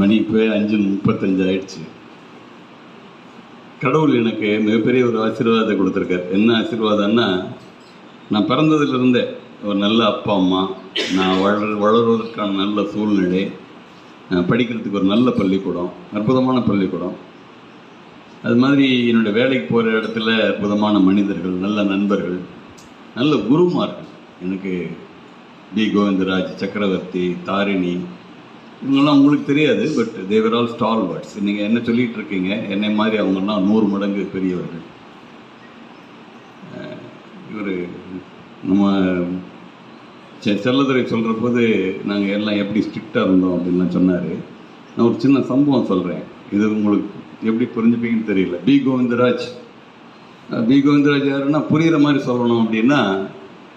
மணி இப்போ 5:35 ஆயிடுச்சு. கடவுள் எனக்கு மிகப்பெரிய ஒரு ஆசீர்வாதத்தை கொடுத்துருக்காரு. என்ன ஆசீர்வாதம்னா, நான் பிறந்ததுலேருந்தே ஒரு நல்ல அப்பா அம்மா, நான் வளர்வதற்கான நல்ல சூழ்நிலை, படிக்கிறதுக்கு ஒரு நல்ல பள்ளிக்கூடம், அற்புதமான பள்ளிக்கூடம். அது மாதிரி என்னுடைய வேலைக்கு போகிற இடத்துல அற்புதமான மனிதர்கள், நல்ல நண்பர்கள், நல்ல குருமார்கள். எனக்கு டி கோவிந்தராஜ், சக்கரவர்த்தி, தாரிணி, இவங்கெல்லாம் உங்களுக்கு தெரியாது. But they are all stall words. நீங்கள் என்ன சொல்லிகிட்டு இருக்கீங்க, என்னை மாதிரி அவங்கெல்லாம் 100 மடங்கு பெரியவர்கள். இவர் நம்ம செல்லதுரை சொல்கிற போது நாங்கள் எல்லாம் எப்படி ஸ்ட்ரிக்டாக இருந்தோம் அப்படின்லாம் சொன்னார். நான் ஒரு சின்ன சம்பவம் சொல்கிறேன், இது உங்களுக்கு எப்படி புரிஞ்சுப்பீங்கன்னு தெரியல. பி கோவிந்தராஜ் யாருன்னா புரிகிற மாதிரி சொல்லணும் அப்படின்னா,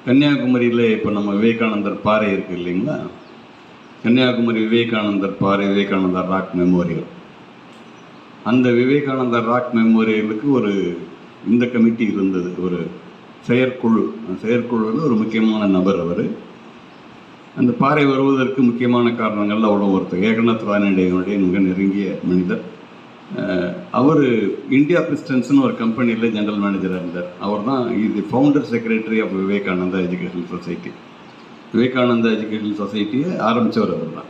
கன்னியாகுமரியில் இப்போ நம்ம விவேகானந்தர் பாறை இருக்குது இல்லைங்களா, கன்னியாகுமரி விவேகானந்தர் பாறை, விவேகானந்தர் ராக் மெமோரியல். அந்த விவேகானந்தர் ராக் மெமோரியலுக்கு ஒரு இந்த கமிட்டி இருந்தது, ஒரு செயற்குழுவில் ஒரு முக்கியமான நபர் அவர். அந்த பாறை வருவதற்கு முக்கியமான காரணங்கள்ல அவ்வளோ ஒருத்தர் ஏகநாத் ரானடேனுடைய மிக நெருங்கிய மனிதர். அவர் இந்தியா பிஸ்டன்ஸ்னு ஒரு கம்பெனியில் ஜெனரல் மேனேஜராக இருந்தார். அவர் தான் இது founder secretary of Vivekananda educational society. Vivekananda educational சொசைட்டியை ஆரம்பித்தவர் அவர் தான்.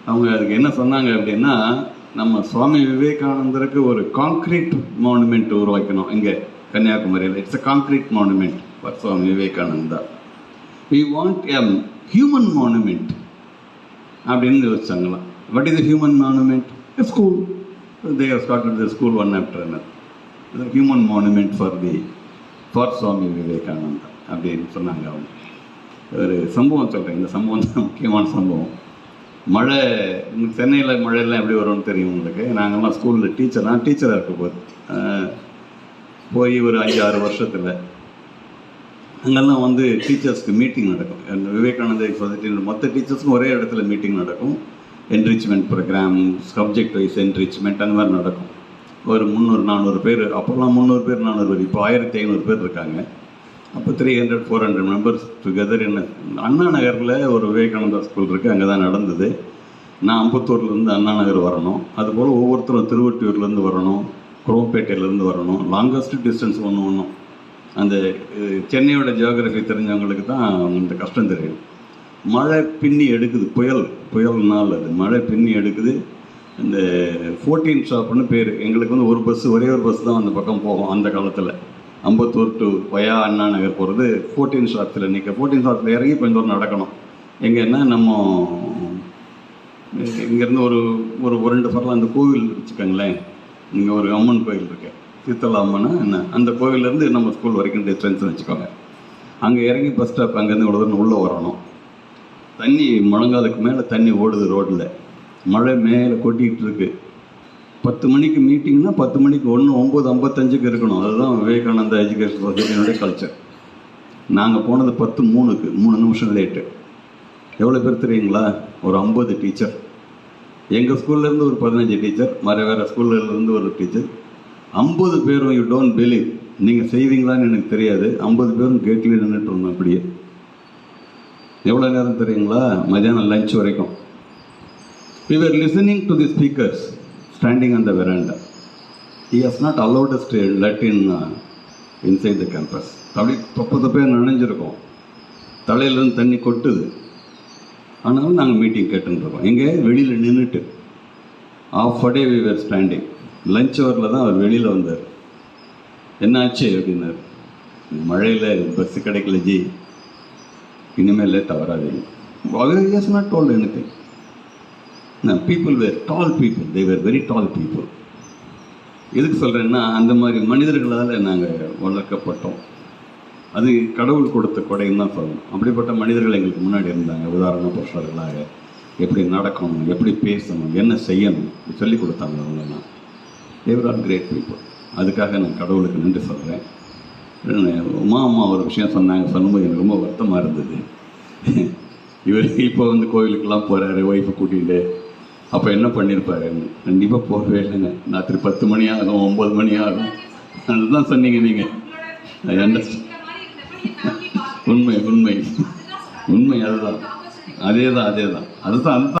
அவங்க அதுக்கு என்ன சொன்னாங்க அப்படின்னா, நம்ம சுவாமி விவேகானந்தருக்கு ஒரு கான்க்ரீட் மானுமெண்ட் உருவாக்கணும் இங்கே கன்னியாகுமரியில். It's a concrete monument for Swami Vivekananda. We want a human monument அப்படின்னு யோசிச்சாங்களாம். What is the human monument? A school. They have started the school one after another. The human monument for Swami Vivekananda அப்படின்னு சொன்னாங்க. அவங்க ஒரு சம்பவம் சொல்கிறேன். இந்த சம்பவம் தான் முக்கியமான சம்பவம். மழை, சென்னையில் மழையெல்லாம் எப்படி வரும்னு தெரியும் உங்களுக்கு. நாங்கள்லாம் ஸ்கூலில் டீச்சராக இருக்க போது போய் ஒரு 5-6 வருஷத்தில் அங்கெல்லாம் வந்து டீச்சர்ஸ்க்கு மீட்டிங் நடக்கும். அந்த விவேகானந்தா சொசைட்டியில் மொத்த டீச்சர்ஸ்க்கும் ஒரே இடத்துல மீட்டிங் நடக்கும். Enrichment programme, subject wise enrichment, அந்த மாதிரி நடக்கும். ஒரு 300-400 பேர், அப்போல்லாம் 300 பேர் 400 பேர், இப்போ 1500 பேர் இருக்காங்க. அப்போ 300-400 மெம்பர்ஸ் டுகெதர். என்ன அண்ணா நகரில் ஒரு விவேகானந்தா ஸ்கூல் இருக்குது, அங்கே தான் நடந்தது. நான் அம்பத்தூர்லேருந்து அண்ணா நகர் வரணும். அதுபோல் ஒவ்வொருத்தரும் திருவொற்றியூர்லேருந்து வரணும், குரோம்பேட்டையிலேருந்து வரணும். லாங்கஸ்ட் டிஸ்டன்ஸ் ஒன்றும். அந்த சென்னையோட ஜியோகிராஃபி தெரிஞ்சவங்களுக்கு தான் இந்த கஷ்டம் தெரியும். மழை பின்னி எடுக்குது, புயல் நாள் அது. மழை பின்னி எடுக்குது. இந்த 14 ஷாப்னு பேர். எங்களுக்கு வந்து ஒரே ஒரு பஸ் தான் அந்த பக்கம் போகும் அந்த காலத்தில். அம்பத்தூர் டு வயா அண்ணா நகர் போகிறது 14 ஷாப்ஸில் நிற்க. 14 ஷாப்ஸில் இறங்கி கொஞ்சம் தூரம் நடக்கணும். எங்கன்னா நம்ம இங்கேருந்து ஒரு 2 ஃபர்லாம் அந்த கோவில் வச்சுக்கோங்களேன். இங்கே ஒரு அம்மன் கோவில் இருக்கு, சீத்தலா அம்மனா என்ன, அந்த கோவிலேருந்து நம்ம ஸ்கூல் வரைக்கும் டிஸ்டன்ஸ்னு வச்சுக்கோங்க. அங்கே இறங்கி பஸ் ஸ்டாப் அங்கேருந்து இவ்வளோ தூரம் உள்ளே வரணும். தண்ணி முழங்காலுக்கு மேலே தண்ணி ஓடுது ரோட்டில். மழை மேலே கொட்டிகிட்டு இருக்கு. 10 மணிக்கு மீட்டிங்னா 10 மணிக்கு 9:55 இருக்கணும். அதுதான் விவேகானந்தா எஜுகேஷன் சொசைட்டியினுடைய கல்ச்சர். நாங்கள் போனது 10:03, 3 நிமிஷம் லேட்டு. எவ்வளோ பேர் தெரியுங்களா? ஒரு 50 டீச்சர். எங்கள் ஸ்கூல்லேருந்து ஒரு 15 டீச்சர், வேறு ஸ்கூல்லேருந்து ஒரு டீச்சர். 50 பேரும், யூ டோன்ட் பிலீவ், நீங்கள் செய்வீங்களான்னு எனக்கு தெரியாது, 50 பேரும் கேட்லேயே நின்றுட்டு இருந்தோம். அப்படியே எவ்வளோ நேரம் தெரியுங்களா? மதியானம் லஞ்ச் வரைக்கும். We were listening to the speakers standing on the veranda. He has not allowed us to let in inside the campus. தொப்பத்தை பேர் நனைஞ்சிருக்கோம், தலையிலேருந்து தண்ணி கொட்டுது. ஆனாலும் நாங்கள் மீட்டிங் கேட்டுருக்கோம். எங்கே வெளியில் நின்றுட்டு half a day we were standing. Lunch ஹவரில் தான் அவர் வெளியில் வந்தார். என்னாச்சு அப்படின்னார். மழையில் பஸ்ஸு கிடைக்கல ஜி, இனிமேல் லேட்டாக வராதிங்க. He has not told anything. Now, people were tall people. They were very tall people. எதுக்கு சொல்கிறேன்னா, அந்த மாதிரி மனிதர்களால் நாங்கள் வளர்க்கப்பட்டோம். அது கடவுள் கொடுத்த கொடைன்னு தான் சொல்லணும். அப்படிப்பட்ட மனிதர்கள் எங்களுக்கு முன்னாடி இருந்தாங்க. உதாரண புருஷர்களாக எப்படி நடக்கணும், எப்படி பேசணும், என்ன செய்யணும் சொல்லிக் கொடுத்தாங்க அவங்கெல்லாம். They were all great people. அதுக்காக நான் கடவுளுக்கு நன்றி சொல்கிறேன். அம்மா ஒரு விஷயம் சொல்லும்போது எனக்கு ரொம்ப வருத்தமாக இருந்தது. இவர் இப்போ வந்து கோவிலுக்கெல்லாம் போகிறாரு ஒய்ஃபை கூட்டிகிட்டு. அப்போ என்ன பண்ணியிருப்பாருன்னு. கண்டிப்பாக போகவே இல்லைங்க. ராத்திரி 10 மணி ஆகும், 9 மணி ஆகும். அதுதான் சொன்னீங்க நீங்கள். உண்மை அதுதான். அதே தான் அதுதான்